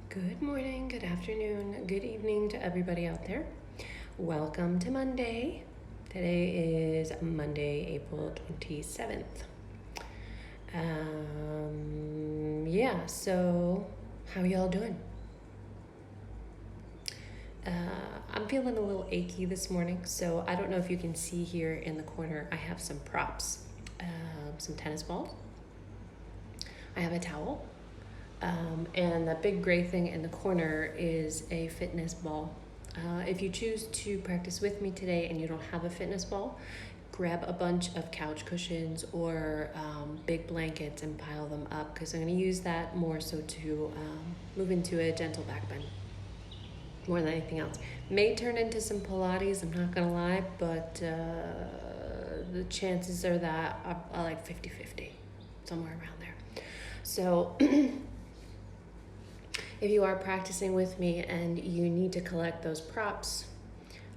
Good morning, good afternoon, good evening to everybody out there. Welcome to Monday. Today is Monday, April 27th. So how y'all doing? I'm feeling a little achy this morning, so I don't know if you can see here in the corner, I have some props, some tennis balls. I have a towel. And that big gray thing in the corner is a fitness ball. If you choose to practice with me today and you don't have a fitness ball, grab a bunch of couch cushions or big blankets and pile them up, because I'm going to use that more so to move into a gentle back bend more than anything else. May turn into some Pilates, I'm not going to lie, but the chances are that are like 50-50, somewhere around there. So if you are practicing with me and you need to collect those props,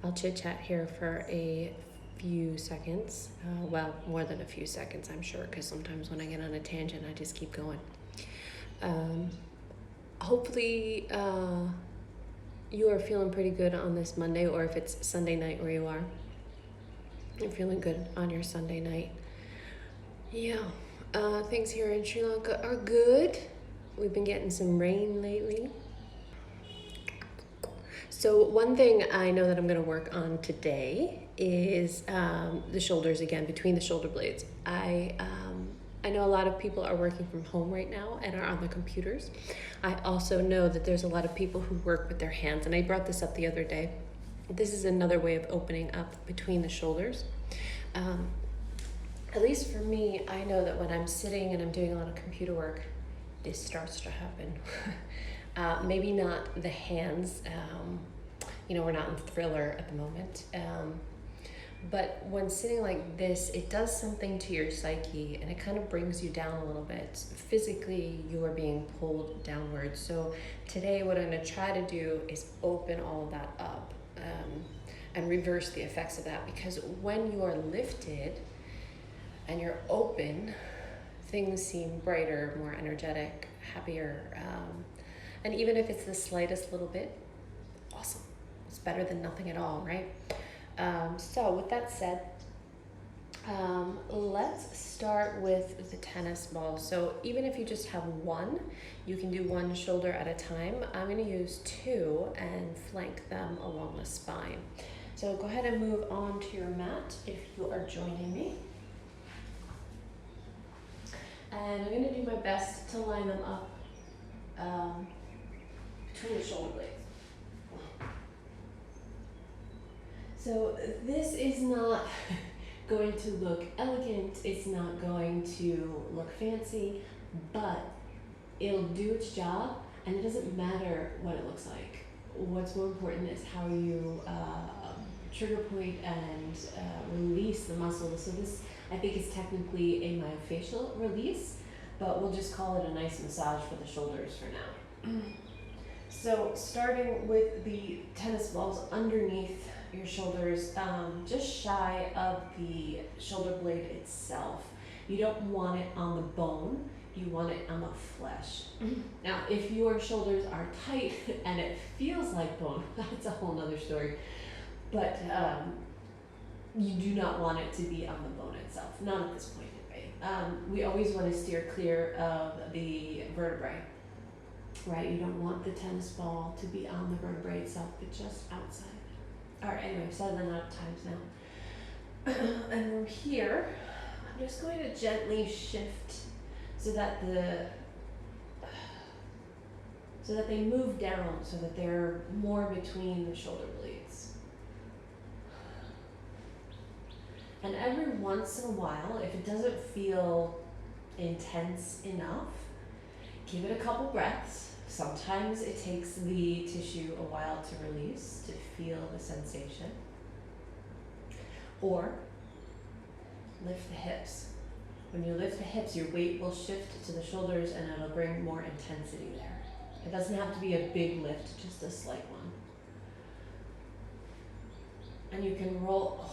I'll chit chat here for a few seconds. Well, more than a few seconds, I'm sure, because sometimes when I get on a tangent, I just keep going. Hopefully, you are feeling pretty good on this Monday, or if it's Sunday night where you are, you're feeling good on your Sunday night. Yeah, things here in Sri Lanka are good. We've been getting some rain lately. So one thing I know that I'm going to work on today is the shoulders again, between the shoulder blades. I know a lot of people are working from home right now and are on their computers. I also know that there's a lot of people who work with their hands, and I brought this up the other day. This is another way of opening up between the shoulders. At least for me, I know that when I'm sitting and I'm doing a lot of computer work, this starts to happen. Maybe not the hands, we're not in Thriller at the moment. But when sitting like this, it does something to your psyche and it kind of brings you down a little bit. Physically, you are being pulled downwards. So today what I'm gonna try to do is open all of that up and reverse the effects of that, because when you are lifted and you're open, things seem brighter, more energetic, happier. And even if it's the slightest little bit, awesome. It's better than nothing at all, right? So with that said, let's start with the tennis ball. So even if you just have one, you can do one shoulder at a time. I'm gonna use two and flank them along the spine. So go ahead and move on to your mat if you are joining me. And I'm going to do my best to line them up between the shoulder blades. So this is not going to look elegant, it's not going to look fancy, but it'll do its job, and it doesn't matter what it looks like. What's more important is how you trigger point and release the muscle. So this, I think, is technically a myofascial release, but we'll just call it a nice massage for the shoulders for now. So starting with the tennis balls underneath your shoulders, just shy of the shoulder blade itself. You don't want it on the bone, you want it on the flesh. Now, if your shoulders are tight and it feels like bone, that's a whole nother story. But you do not want it to be on the bone itself, not at this point anyway. We always want to steer clear of the vertebrae, right? You don't want the tennis ball to be on the vertebrae itself, but just outside. All right, anyway, I've said that enough times now. And from here, I'm just going to gently shift so that they move down, so that they're more between the shoulder blades. And every once in a while, if it doesn't feel intense enough, give it a couple breaths. Sometimes it takes the tissue a while to release, to feel the sensation. Or lift the hips. When you lift the hips, your weight will shift to the shoulders and it'll bring more intensity there. It doesn't have to be a big lift, just a slight one. And you can roll.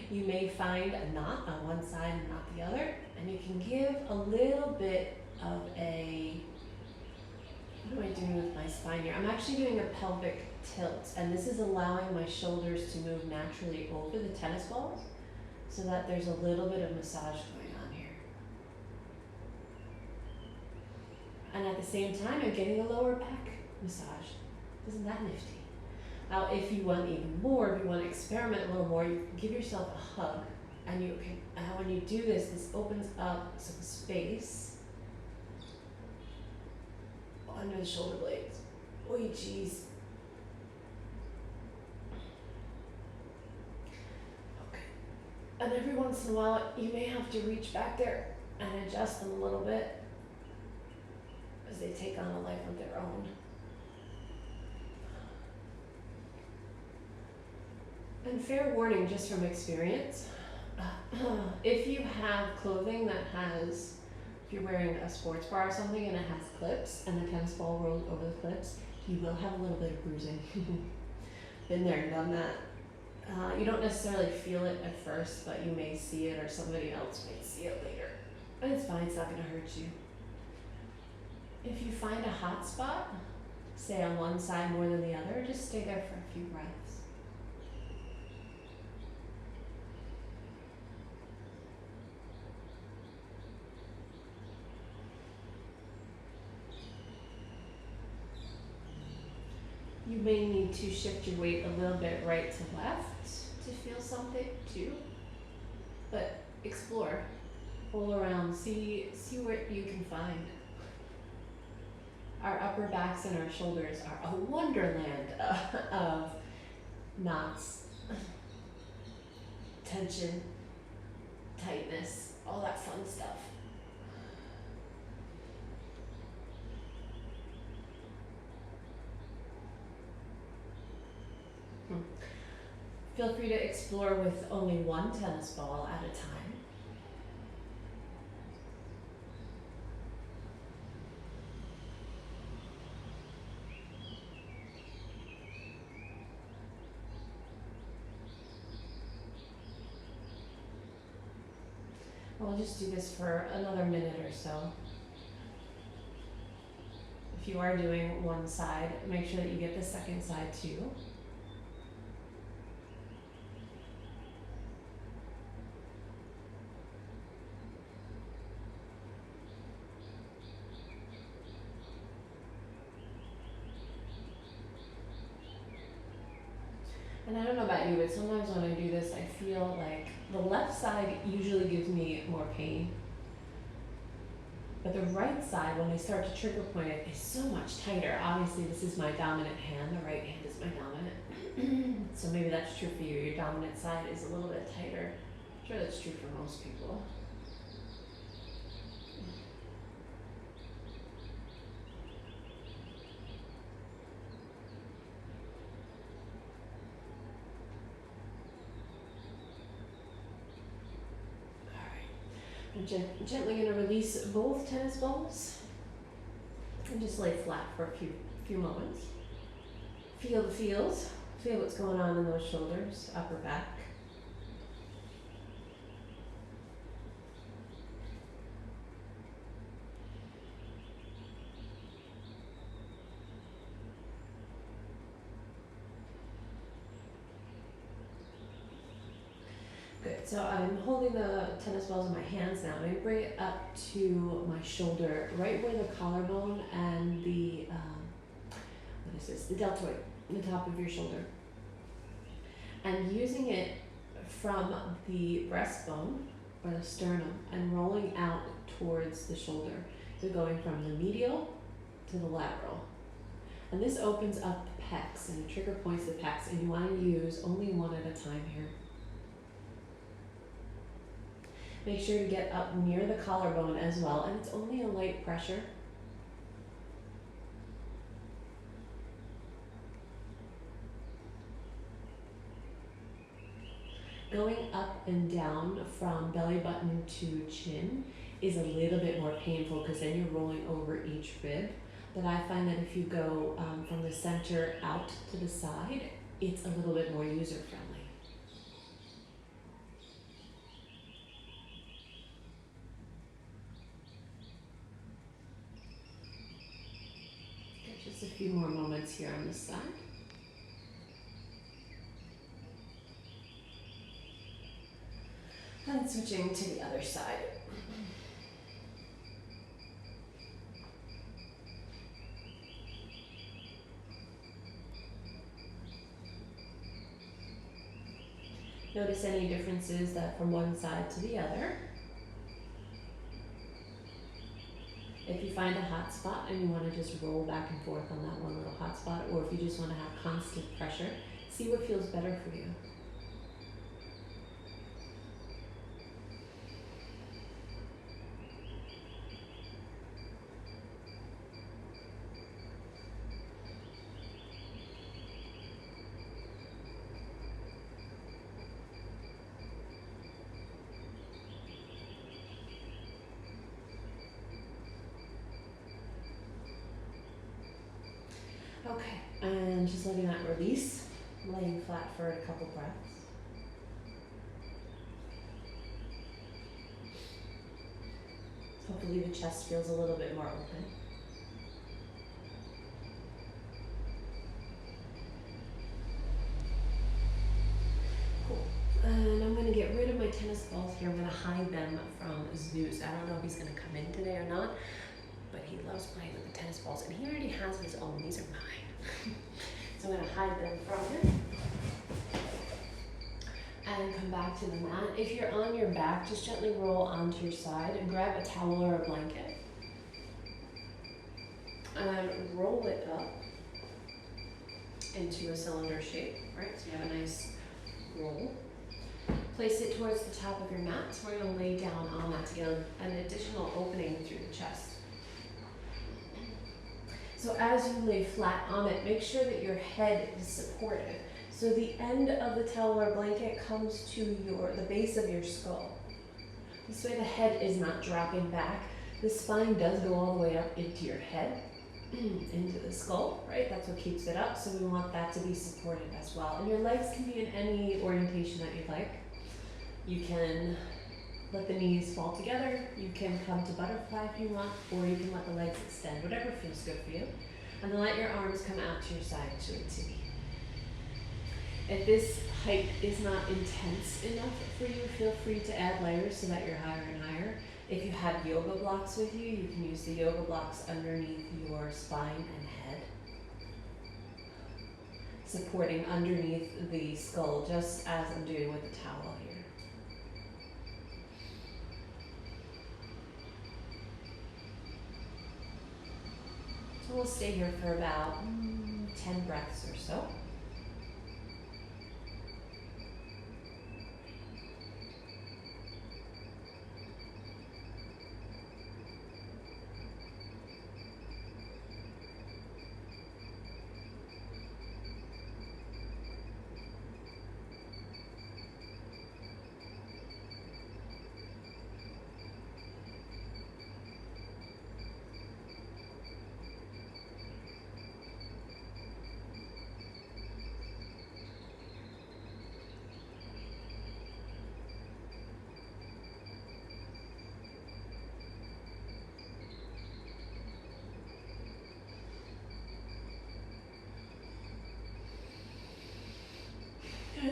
You may find a knot on one side and not the other, and you can give a little bit of a, what do I do spine here. I'm actually doing a pelvic tilt, and this is allowing my shoulders to move naturally over the tennis balls so that there's a little bit of massage going on here. And at the same time, I'm getting a lower back massage. Isn't that nifty? Now, if you want even more, if you want to experiment a little more, you give yourself a hug. And you can, when you do this, this opens up some space under the shoulder blades. Oh, jeez. Okay. And every once in a while, you may have to reach back there and adjust them a little bit as they take on a life of their own. And fair warning, just from experience, if you have clothing that has, if you're wearing a sports bra or something and it has clips and the tennis ball rolls over the clips, you will have a little bit of bruising. Been there and done that. You don't necessarily feel it at first, but you may see it or somebody else may see it later. And it's fine, it's not going to hurt you. If you find a hot spot, say on one side more than the other, just stay there for a few breaths. You may need to shift your weight a little bit right to left to feel something too, but explore, roll around, see what you can find. Our upper backs and our shoulders are a wonderland of knots, tension, tightness, all that fun stuff. Feel free to explore with only one tennis ball at a time. We'll just do this for another minute or so. If you are doing one side, make sure that you get the second side too. And I don't know about you, but sometimes when I do this, I feel like the left side usually gives me more pain. But the right side, when they start to trigger point it, is so much tighter. Obviously, this is my dominant hand. The right hand is my dominant. So maybe that's true for you. Your dominant side is a little bit tighter. I'm sure that's true for most people. I'm gently going to release both tennis balls and just lay flat for a few moments. Feel the feels. Feel what's going on in those shoulders, upper back. Good, so I'm holding the tennis balls in my hands now. I'm going to bring it up to my shoulder, right where the collarbone and the, what is this, the deltoid, the top of your shoulder. And using it from the breastbone, or the sternum, and rolling out towards the shoulder. So going from the medial to the lateral. And this opens up the pecs, and it trigger points the pecs, and you want to use only one at a time here. Make sure to get up near the collarbone as well, and it's only a light pressure. Going up and down from belly button to chin is a little bit more painful because then you're rolling over each rib. But I find that if you go from the center out to the side, it's a little bit more user-friendly. Just a few more moments here on this side. And switching to the other side. Notice any differences that from one side to the other. If you find a hot spot and you want to just roll back and forth on that one little hot spot, or if you just want to have constant pressure, see what feels better for you. Okay, and just letting that release, laying flat for a couple breaths. Hopefully the chest feels a little bit more open. Cool. And I'm going to get rid of my tennis balls here. I'm going to hide them from Zeus. I don't know if he's going to come in today or not, but he loves playing with the tennis balls, and he already has his own. These are mine. So I'm going to hide them from him. And come back to the mat. If you're on your back, just gently roll onto your side and grab a towel or a blanket. And roll it up into a cylinder shape, right? So you have a nice roll. Place it towards the top of your mat. So we're going to lay down on that to get an additional opening through the chest. So as you lay flat on it, make sure that your head is supported. So the end of the towel or blanket comes to the base of your skull. This way the head is not dropping back. The spine does go all the way up into your head, into the skull, right? That's what keeps it up. So we want that to be supported as well. And your legs can be in any orientation that you'd like. You can let the knees fall together. You can come to butterfly if you want, or you can let the legs extend, whatever feels good for you. And then let your arms come out to your side to a T. If this height is not intense enough for you, feel free to add layers so that you're higher and higher. If you have yoga blocks with you, you can use the yoga blocks underneath your spine and head, supporting underneath the skull, just as I'm doing with the towel here. So we'll stay here for about 10 breaths or so.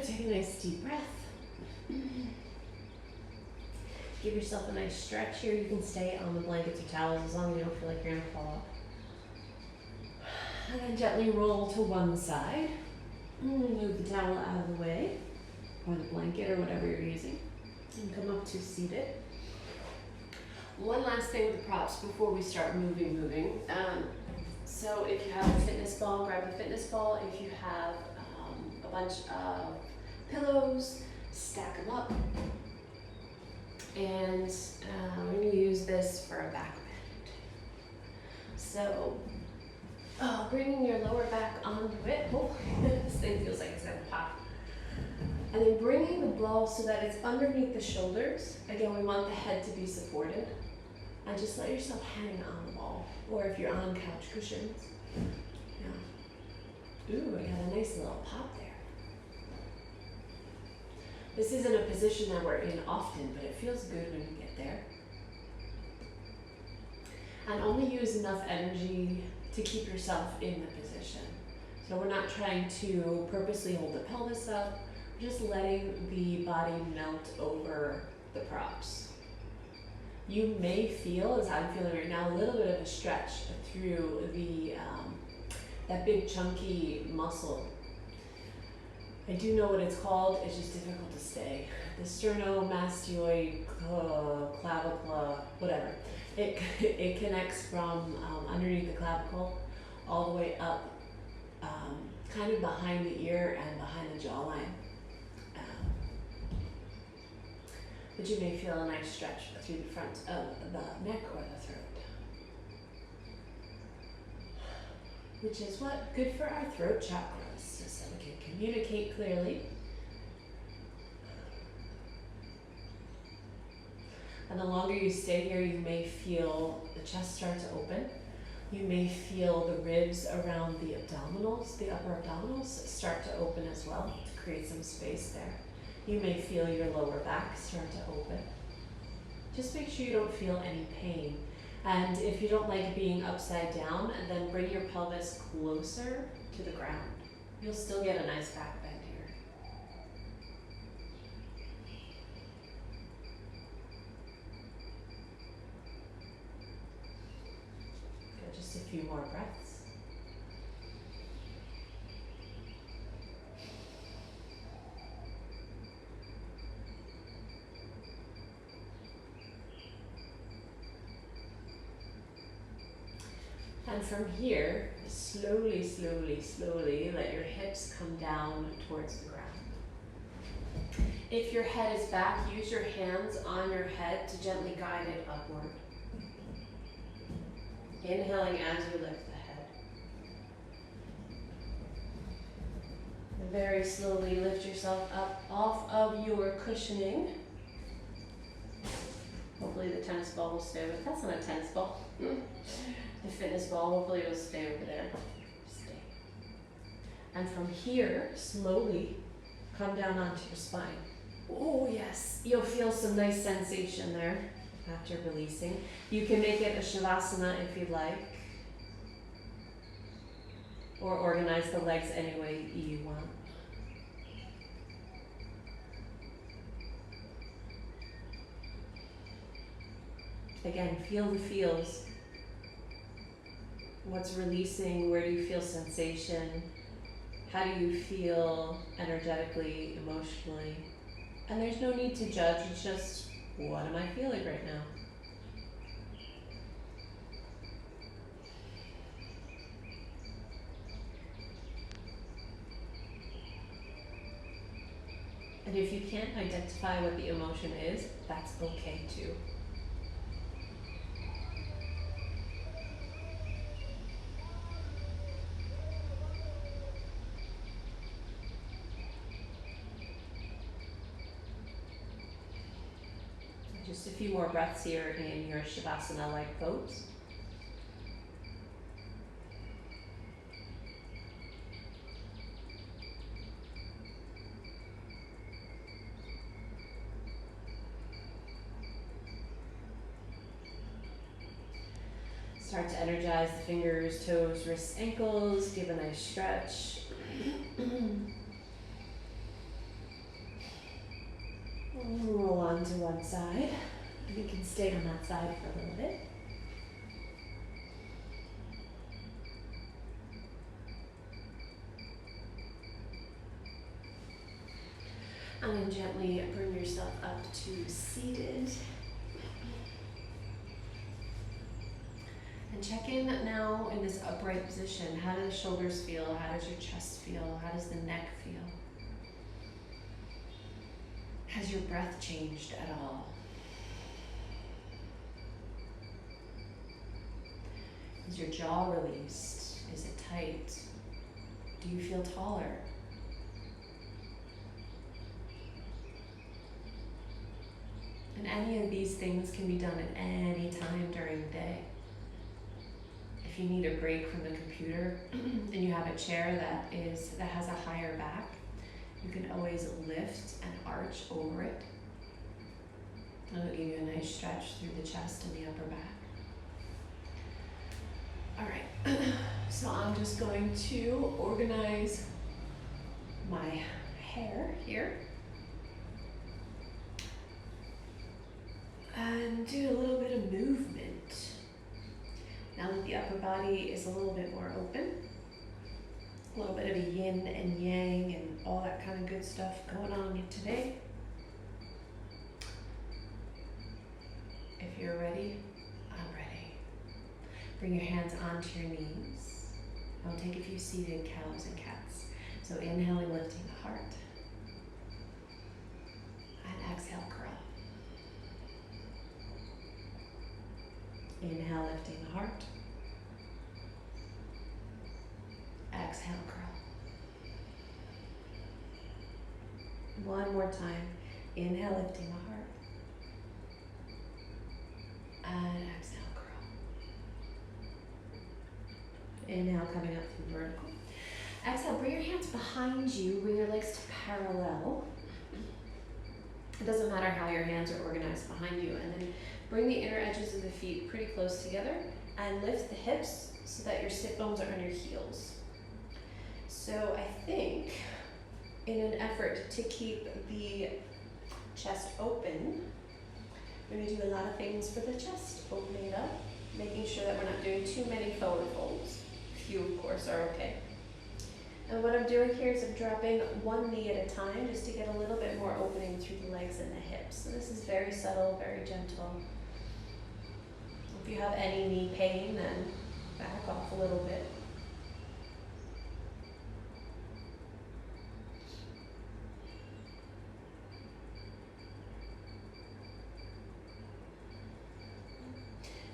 Take a nice deep breath. Give yourself a nice stretch here. You can stay on the blankets or towels as long as you don't feel like you're going to fall off. And then gently roll to one side. Move the towel out of the way, or the blanket or whatever you're using. And come up to seated. One last thing with the props before we start moving. So if you have a fitness ball, grab the fitness ball. If you have a bunch of pillows, stack them up. And we're going to use this for a back bend. So bringing your lower back onto it. This thing feels like it's going to pop. And then bringing the ball so that it's underneath the shoulders. Again, we want the head to be supported. And just let yourself hang on the ball. Or if you're on couch cushions. Yeah. Ooh, I got a nice little pop there. This isn't a position that we're in often, but it feels good when you get there. And only use enough energy to keep yourself in the position. So we're not trying to purposely hold the pelvis up, just letting the body melt over the props. You may feel, as I'm feeling right now, a little bit of a stretch through the that big chunky muscle. I do know what it's called, it's just difficult to say. The sternomastoid clavicle, whatever. It connects from underneath the clavicle all the way up, kind of behind the ear and behind the jawline. But you may feel a nice stretch through the front of the neck or the throat. Which is what? Good for our throat chakras, so we can communicate clearly. And the longer you stay here, you may feel the chest start to open. You may feel the ribs around the abdominals, the upper abdominals, start to open as well to create some space there. You may feel your lower back start to open. Just make sure you don't feel any pain. And if you don't like being upside down, then bring your pelvis closer to the ground. You'll still get a nice back bend here. Good, just a few more breaths. And from here, slowly, slowly, slowly, let your hips come down towards the ground. If your head is back, use your hands on your head to gently guide it upward. Inhaling as you lift the head. And very slowly lift yourself up off of your cushioning. Hopefully the tennis ball will stay with. That's not a tennis ball. The fitness ball, hopefully it will stay over there. Stay. And from here, slowly come down onto your spine. Oh yes, you'll feel some nice sensation there after releasing. You can make it a shavasana if you like, or organize the legs any way you want. Again, feel the feels. What's releasing? Where do you feel sensation? How do you feel energetically, emotionally? And there's no need to judge, it's just, what am I feeling right now? And if you can't identify what the emotion is, that's okay too. Just a few more breaths here in your Shavasana-like pose. Start to energize the fingers, toes, wrists, ankles. Give a nice stretch. Roll on to one side. You can stay on that side for a little bit. And then gently bring yourself up to seated. And check in now in this upright position. How do the shoulders feel? How does your chest feel? How does the neck feel? Has your breath changed at all? Is your jaw released? Is it tight? Do you feel taller? And any of these things can be done at any time during the day. If you need a break from the computer and you have a chair that has a higher back, you can always lift and arch over it. It'll give you a nice stretch through the chest and the upper back. All right, so I'm just going to organize my hair here and do a little bit of movement. Now that the upper body is a little bit more open, a little bit of a yin and yang and all that kind of good stuff going on today. If you're ready, I'm ready. Bring your hands onto your knees. I'll take a few seated cows and cats. So inhaling, lifting the heart. And exhale, curl. Inhale, lifting the heart. Exhale, curl. One more time. Inhale, lifting the heart. And exhale, curl. Inhale, coming up through vertical. Exhale, bring your hands behind you, bring your legs to parallel. It doesn't matter how your hands are organized behind you. And then bring the inner edges of the feet pretty close together and lift the hips so that your sit bones are on your heels. So I think in an effort to keep the chest open, we're going to do a lot of things for the chest, opening it up, making sure that we're not doing too many forward folds. Few, of course, are okay. And what I'm doing here is I'm dropping one knee at a time just to get a little bit more opening through the legs and the hips. So this is very subtle, very gentle. If you have any knee pain, then back off a little bit.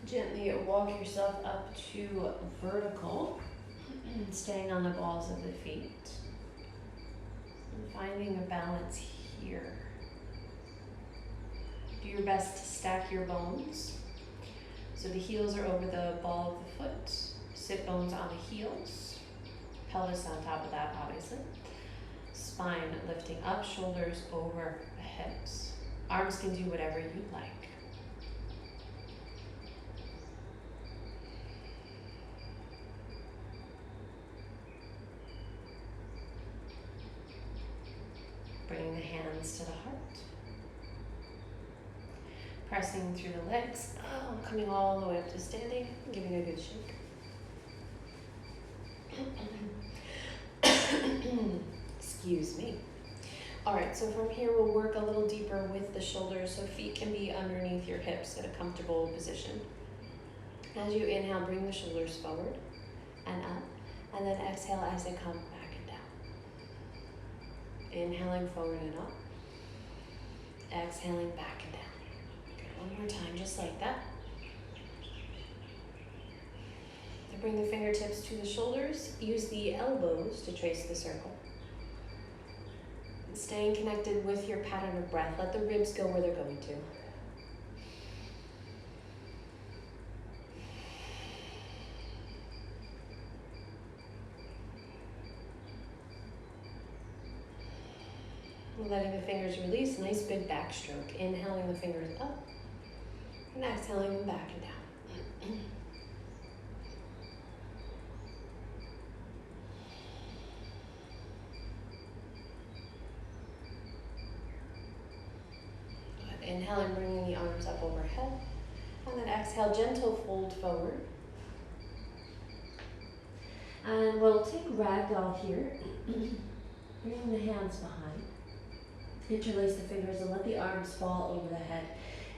Gently walk yourself up to vertical, staying on the balls of the feet, and finding a balance here. Do your best to stack your bones. So the heels are over the ball of the foot, sit bones on the heels, pelvis on top of that, obviously. Spine lifting up, shoulders over the hips. Arms can do whatever you like. Bringing the hands to the heart. Pressing through the legs, coming all the way up to standing, giving a good shake. Excuse me. All right, so from here we'll work a little deeper with the shoulders so feet can be underneath your hips at a comfortable position. As you inhale, bring the shoulders forward and up, and then exhale as they come back and down. Inhaling forward and up, exhaling back and down. Good, one more time, just like that. Then bring the fingertips to the shoulders. Use the elbows to trace the circle. And staying connected with your pattern of breath. Let the ribs go where they're going to. Letting the fingers release, nice big backstroke. Inhaling the fingers up and exhaling them back and down. Good. Inhaling, bringing the arms up overhead. And then exhale, gentle fold forward. And we'll take ragdoll here. Bringing the hands behind. Interlace the fingers and let the arms fall over the head.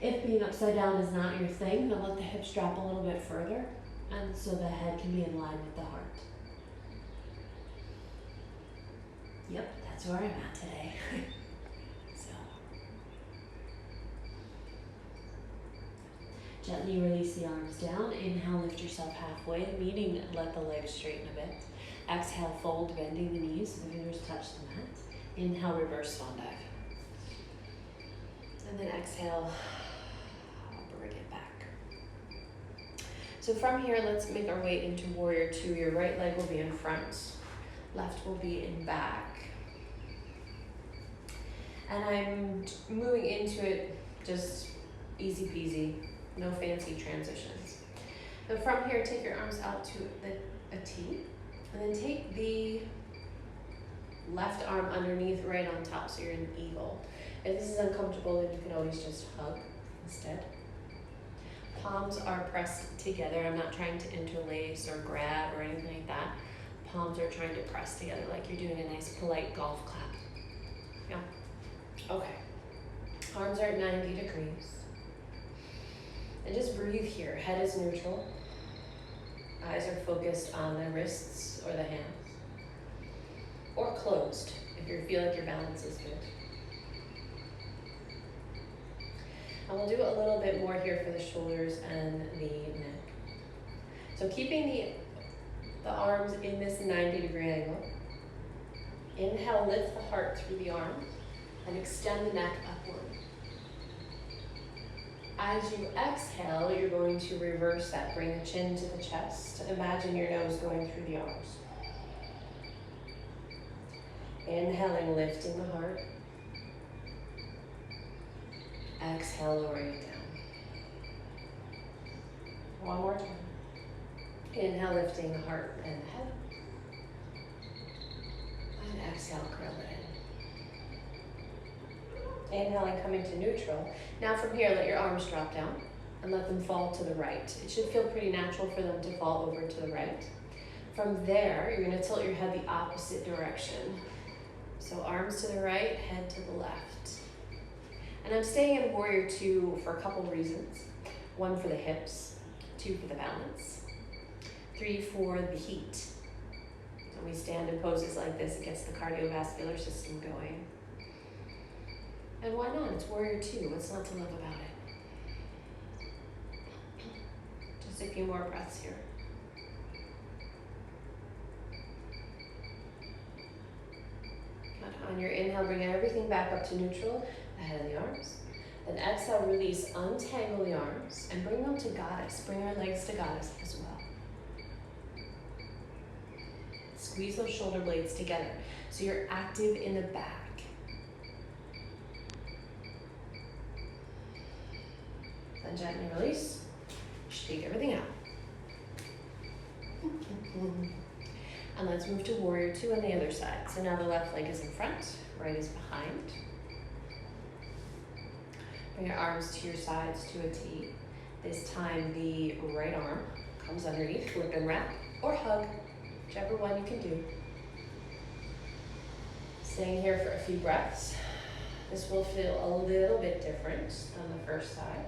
If being upside down is not your thing, then let the hips drop a little bit further, and so the head can be in line with the heart. Yep, that's where I'm at today. So, gently release the arms down. Inhale, lift yourself halfway, meaning let the legs straighten a bit. Exhale, fold, bending the knees, the fingers touch the mat. Inhale, reverse swan dive. And then exhale, bring it back. So from here, let's make our way into warrior two. Your right leg will be in front, left will be in back. And I'm moving into it just easy peasy, no fancy transitions. So from here, take your arms out to a T, and then take the left arm underneath, right on top, so you're in eagle. If this is uncomfortable, then you can always just hug instead. Palms are pressed together. I'm not trying to interlace or grab or anything like that. Palms are trying to press together like you're doing a nice polite golf clap. Yeah. Okay. Arms are at 90 degrees. And just breathe here. Head is neutral. Eyes are focused on the wrists or the hands. Or closed if you feel like your balance is good. And we'll do a little bit more here for the shoulders and the neck. So keeping the arms in this 90-degree angle. Inhale, lift the heart through the arms and extend the neck upward. As you exhale, you're going to reverse that. Bring the chin to the chest. Imagine your nose going through the arms. Inhaling, lifting the heart. Exhale, lowering it down. One more time. Inhale, lifting the heart and the head. And exhale, curl it in. Inhaling, coming to neutral. Now from here, let your arms drop down and let them fall to the right. It should feel pretty natural for them to fall over to the right. From there, you're going to tilt your head the opposite direction. So arms to the right, head to the left. And I'm staying in Warrior Two for a couple reasons. 1 for the hips, 2 for the balance, 3 for the heat. When we stand in poses like this, it gets the cardiovascular system going. And why not? It's Warrior Two. What's not to love about it? Just a few more breaths here. Good. On your inhale, bring everything back up to neutral, the head and the arms. Then exhale, release, untangle the arms, and bring them to goddess. Bring our legs to goddess as well. Squeeze those shoulder blades together so you're active in the back. Then gently release. Shake everything out. And let's move to Warrior Two on the other side. So now the left leg is in front, right is behind. Bring your arms to your sides to a T. This time the right arm comes underneath, flip and wrap, or hug, whichever one you can do. Staying here for a few breaths. This will feel a little bit different than the first side.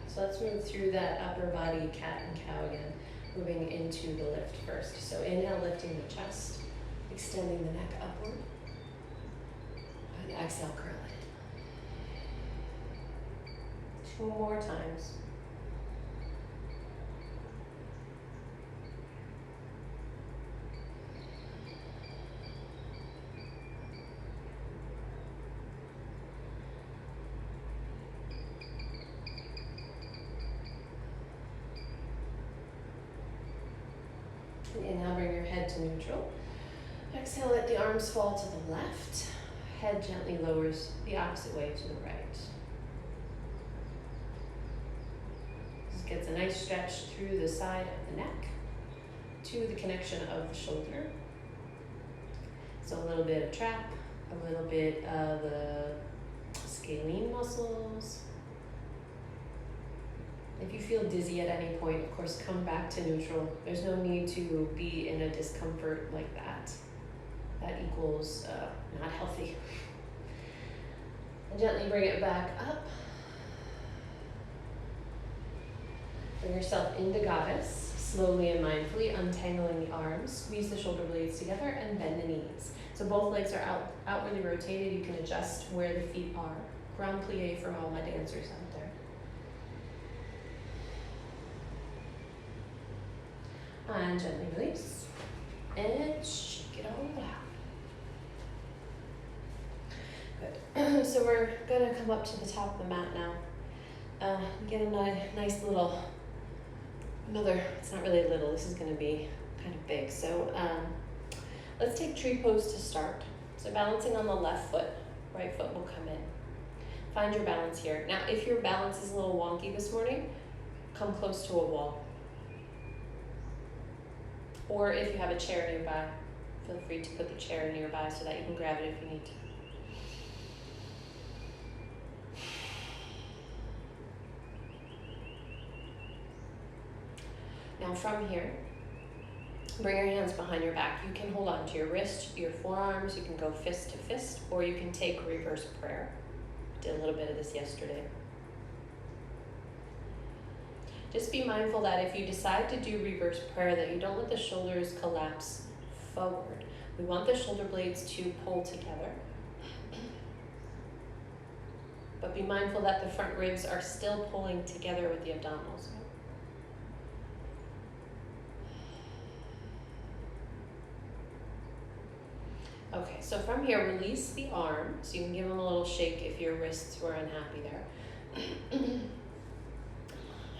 So let's move through that upper body cat and cow again, moving into the lift first. So inhale, lifting the chest, extending the neck upward, and exhale, curl it. 2 more times. Inhale, bring your head to neutral. Exhale, let the arms fall to the left. Head gently lowers the opposite way to the right. This gets a nice stretch through the side of the neck to the connection of the shoulder. So a little bit of trap, a little bit of the scalene muscles. If you feel dizzy at any point, of course, come back to neutral. There's no need to be in a discomfort like that. That equals not healthy. And gently bring it back up. Bring yourself into goddess, slowly and mindfully untangling the arms. Squeeze the shoulder blades together and bend the knees. So both legs are outwardly rotated. You can adjust where the feet are. Grand plie from all my dancers out there. And gently release. And shake it all out. Good. So we're gonna come up to the top of the mat now. Get a nice little, it's not really little, this is gonna be kind of big. So Let's take tree pose to start. So balancing on the left foot, right foot will come in. Find your balance here. Now, if your balance is a little wonky this morning, come close to a wall. Or if you have a chair nearby, feel free to put the chair nearby so that you can grab it if you need to. Now from here, bring your hands behind your back. You can hold on to your wrist, your forearms, you can go fist to fist, or you can take reverse prayer. Did a little bit of this yesterday. Just be mindful that if you decide to do reverse prayer, that you don't let the shoulders collapse forward. We want the shoulder blades to pull together. But be mindful that the front ribs are still pulling together with the abdominals. Okay, so from here, release the arms. You can give them a little shake if your wrists were unhappy there.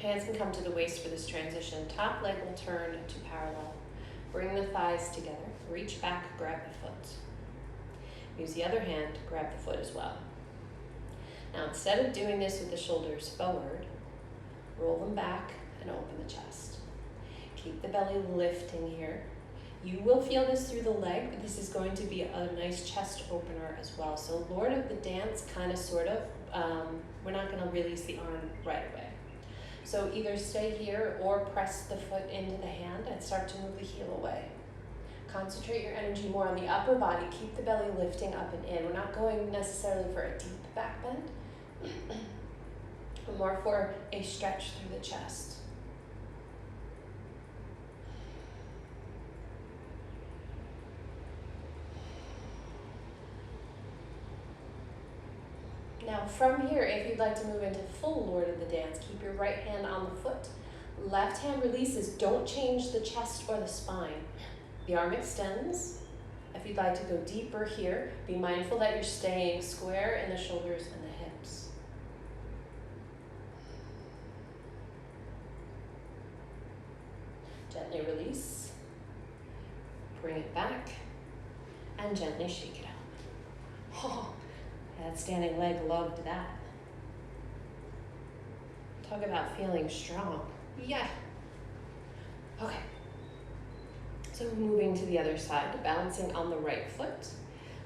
Hands can come to the waist for this transition. Top leg will turn to parallel. Bring the thighs together. Reach back, grab the foot. Use the other hand to grab the foot as well. Now, instead of doing this with the shoulders forward, roll them back and open the chest. Keep the belly lifting here. You will feel this through the leg, but this is going to be a nice chest opener as well. So Lord of the Dance, kind of, sort of, we're not going to release the arm right away. So either stay here or press the foot into the hand and start to move the heel away. Concentrate your energy more on the upper body. Keep the belly lifting up and in. We're not going necessarily for a deep back bend, but more for a stretch through the chest. Now from here, if you'd like to move into full Lord of the Dance, keep your right hand on the foot. Left hand releases. Don't change the chest or the spine. The arm extends. If you'd like to go deeper here, be mindful that you're staying square in the shoulders and the hips. Gently release. Bring it back and gently shake it out. Oh. That standing leg loved that. Talk about feeling strong. Yeah. Okay. So moving to the other side, balancing on the right foot.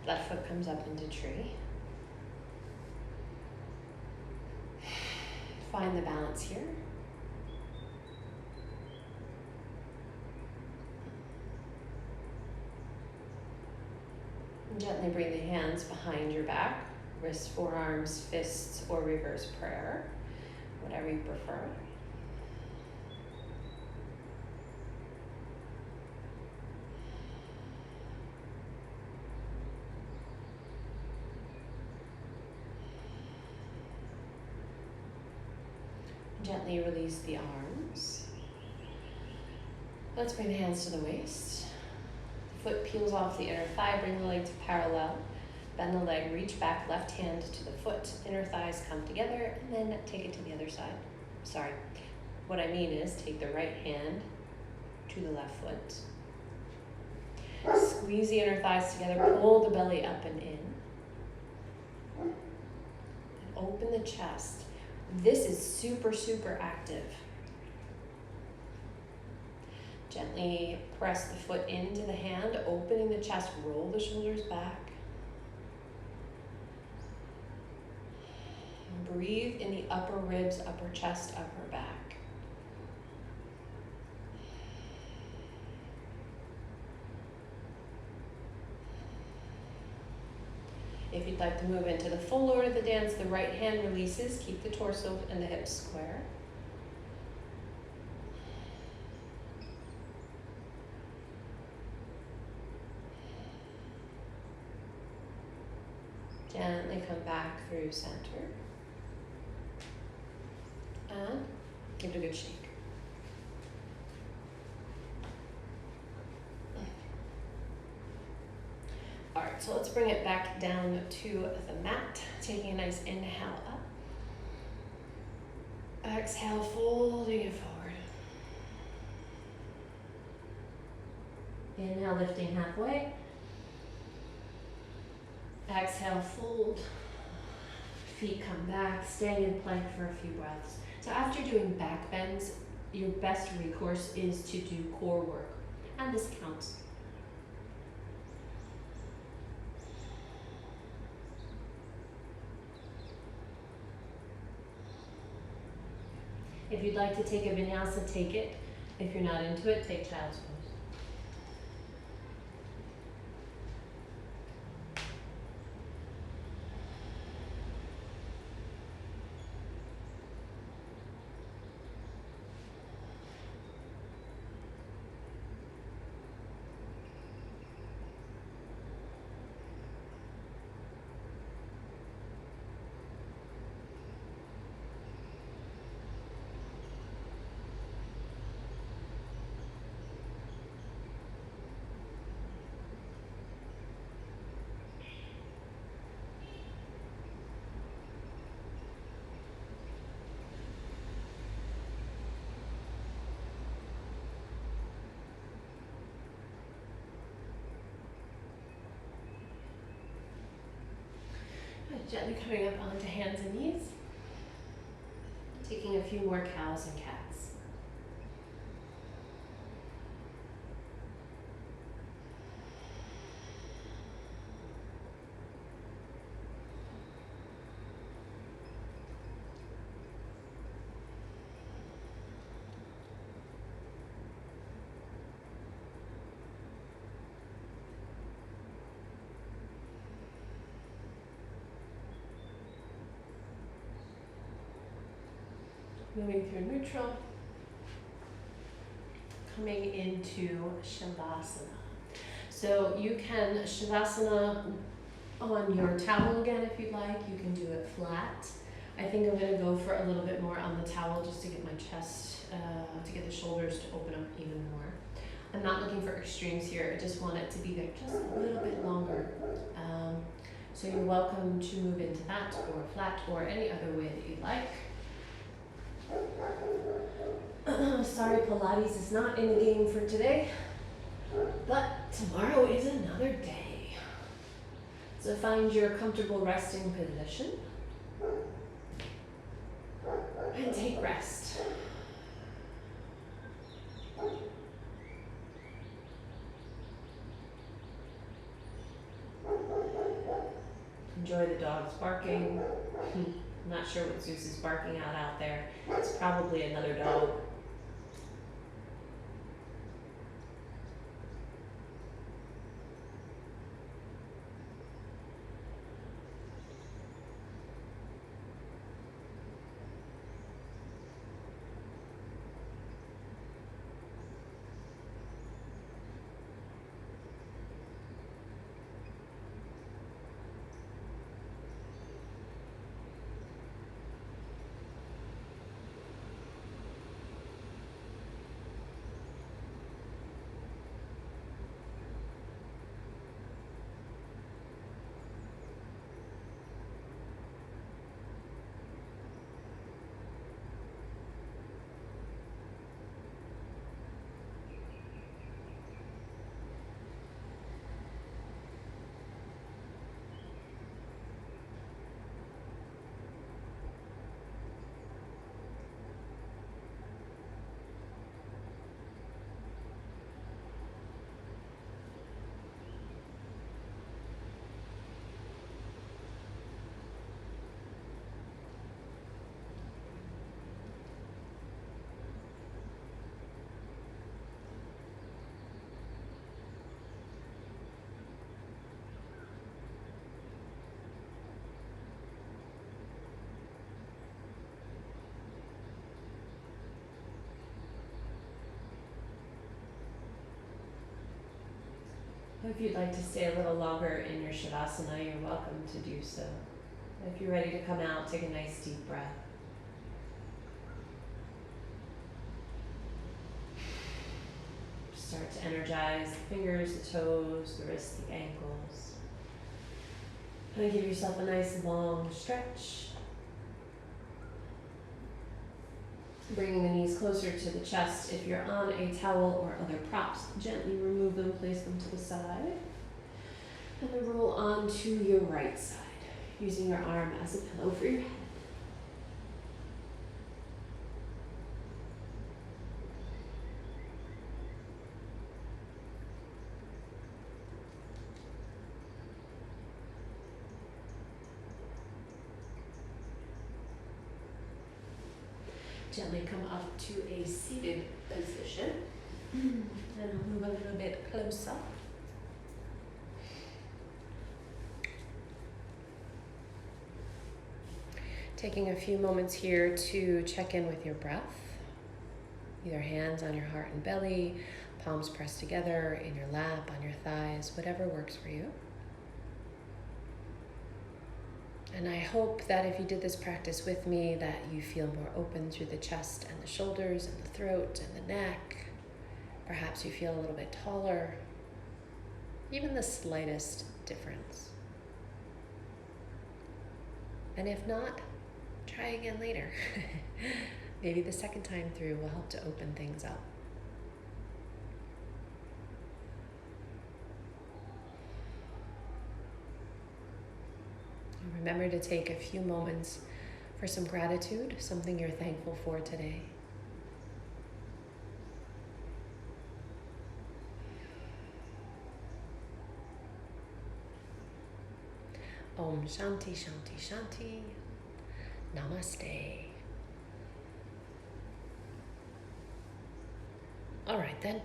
Left foot comes up into tree. Find the balance here. Gently bring the hands behind your back. Wrists, forearms, fists, or reverse prayer, whatever you prefer. Gently release the arms. Let's bring the hands to the waist. The foot peels off the inner thigh, bring the leg to parallel. Bend the leg, reach back, left hand to the foot, inner thighs come together, and then take it to the other side. Sorry, what I mean is take the right hand to the left foot. Squeeze the inner thighs together, pull the belly up and in. And open the chest. This is super, super active. Gently press the foot into the hand, opening the chest, roll the shoulders back. Breathe in the upper ribs, upper chest, upper back. If you'd like to move into the full Lord of the Dance, the right hand releases. Keep the torso and the hips square. Gently come back through center. And give it a good shake. All right, so let's bring it back down to the mat. Taking a nice inhale up. Exhale, folding it forward. Inhale, lifting halfway. Exhale, fold. Feet come back, staying in plank for a few breaths. So after doing back bends, your best recourse is to do core work, and this counts. If you'd like to take a vinyasa, take it. If you're not into it, take child's pose. Gently coming up onto hands and knees. Taking a few more cows and cats. Moving through neutral, coming into Shavasana. So you can Shavasana on your towel again if you'd like. You can do it flat. I think I'm going to go for a little bit more on the towel just to get my chest, to get the shoulders to open up even more. I'm not looking for extremes here. I just want it to be there just a little bit longer. So you're welcome to move into that or flat or any other way that you'd like. Sorry, Pilates is not in the game for today, but tomorrow is another day. So find your comfortable resting position and take rest. Enjoy the dogs barking. I'm not sure what Zeus is barking out there. It's probably another dog. If you'd like to stay a little longer in your Shavasana, you're welcome to do so. If you're ready to come out, take a nice deep breath. Start to energize the fingers, the toes, the wrists, the ankles. And give yourself a nice long stretch. Bringing the knees closer to the chest. If you're on a towel or other props, gently remove them, place them to the side. And then roll onto your right side, using your arm as a pillow for your head. Gently come up to a seated position. And I'll move a little bit closer. Taking a few moments here to check in with your breath. Either hands on your heart and belly, palms pressed together, in your lap, on your thighs, whatever works for you. And I hope that if you did this practice with me, that you feel more open through the chest and the shoulders and the throat and the neck. Perhaps you feel a little bit taller, even the slightest difference. And if not, try again later. Maybe the second time through will help to open things up. And remember to take a few moments for some gratitude, something you're thankful for today. Om Shanti Shanti Shanti. Namaste. All right then.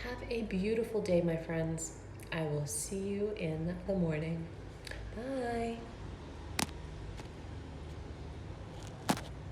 Have a beautiful day, my friends. I will see you in the morning. Bye.